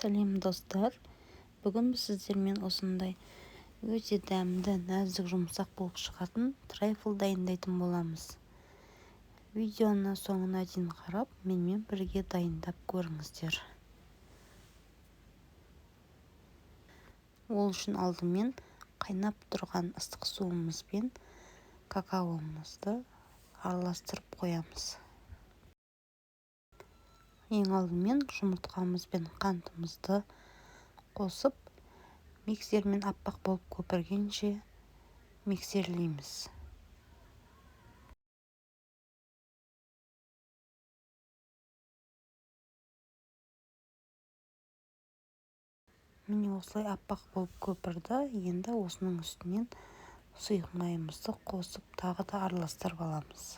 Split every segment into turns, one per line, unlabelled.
Сәлем достар, бүгін біз сіздермен осындай өте дәмді, нәзік, жұмсақ болып шығатын трайфл дайындайтын боламыз. Видеоны соңына дейін қарап, менімен бірге дайындап көріңіздер. Ол үшін алдымен қайнап тұрған ыстық суымызбен какаомызды араластырып қоямыз. Ең алдымен жұмыртқамыз бен қантымызды қосып, миксермен аппақ болып көпіргенше миксерлейміз. Міне осылай аппақ болып көпірді. Енді осының үстінен сұйық майымызды қосып, тағы да араластырып аламыз.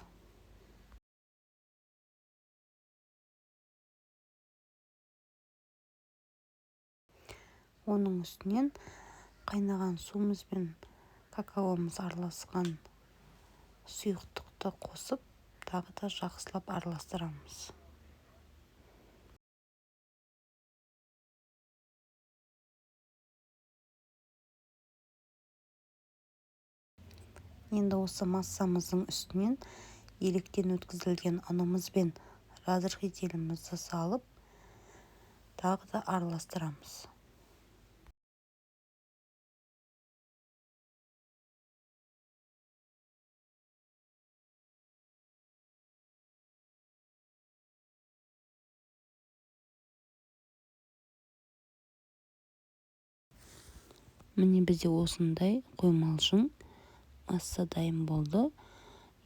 Оның үстінен қайнаған суымыз бен какаомыз араласқан сұйықтықты қосып, тағы да жақсылап араластырамыз. Енді осы массамыздың үстінен електен өткізілген ұнымыз бен разрыхителімізді салып, тағы да араластырамыз. Міне бізде осындай қоймалжың масса дайын болды.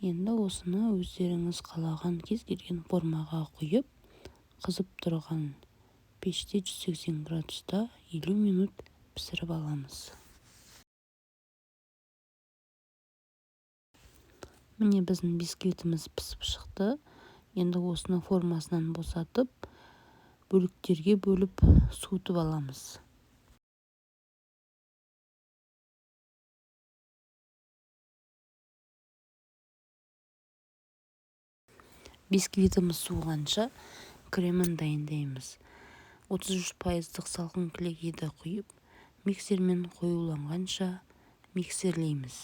Енді осыны өздеріңіз қалаған кез келген формаға құйып, қызып тұрған пеште 180 градуста 50 минут пісіріп аламыз. Міне біздің бисквитіміз пісіп шықты. Енді осыны формасынан босатып, бөліктерге бөліп суытып аламыз. Бисквитіміз суығанша кремін дайындаймыз. 33% салқын кілегейді құйып, миксермен қоюланғанша миксерлейміз.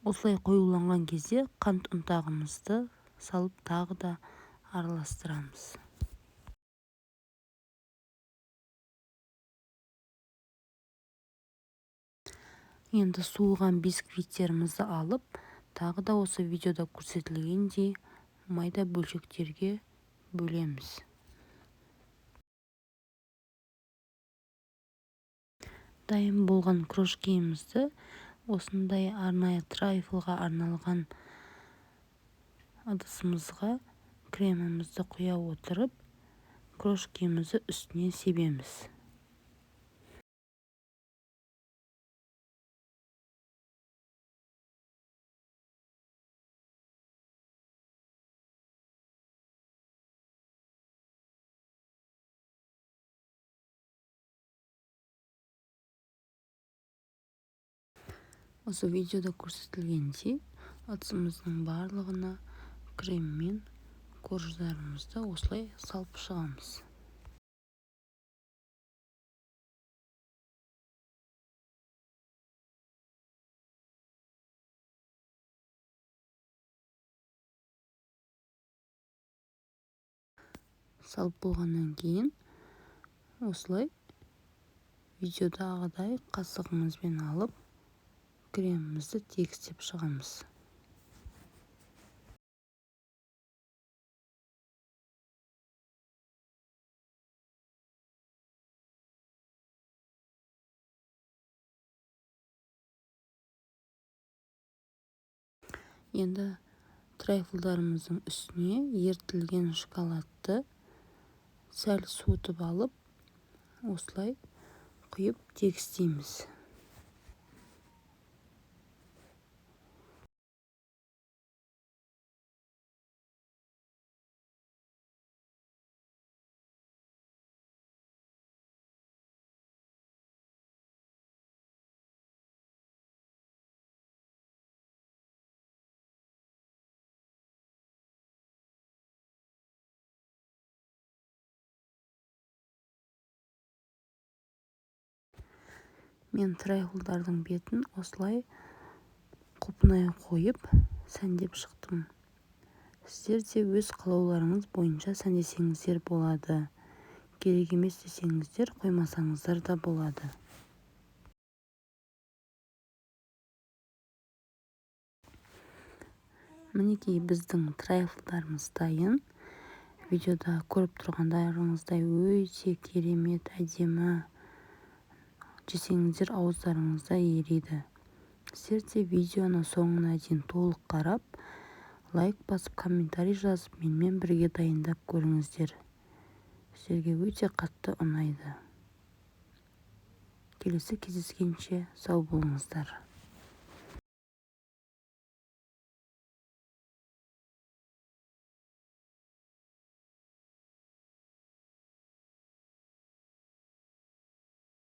Осылай қоюланған кезде қант ұнтағымызды салып, тағы да араластырамыз. Енді суыған бисквиттерімізді алып, тағы да осы видеода көрсетілгендей майда бөлшектерге бөлеміз. Дайын болған крошкемізді осындай арнайы трайфлға арналған ыдысымызға кремімізді құя отырып, крошкемізді үстіне себеміз. Осы видеода көрсетілгендей ыдысымыздың барлығына крем мен корждарымызды осылай салып шығамыз. Салып болғаннан кейін осылай видеодағыдай қасығымызбен алып, кремімізді тегістеп шығамыз. Енді трайфлдарымыздың үстіне ерітілген шоколадты сәл суытып алып, осылай құйып тегістейміз. Мен трайфлдардың бетін осылай құлпынай қойып сәндеп шықтым. Сіздер де өз қалауларыңыз бойынша сәндесеңіздер болады. Керек емес десеңіздер қоймасаңыздар да болады. Мінекей біздің трайфлдарымыз дайын. Видеода көріп тұрғандарыңыздай өте керемет, әдемі. Жесеңіздер ауыздарыңызда ериді. Сіздер де видеоны соңына дейін толық қарап, лайк басып, комментарий жазып, менімен бірге дайындап көріңіздер. Сіздерге өте қатты ұнайды. Келесі кездескенше сау болыңыздар.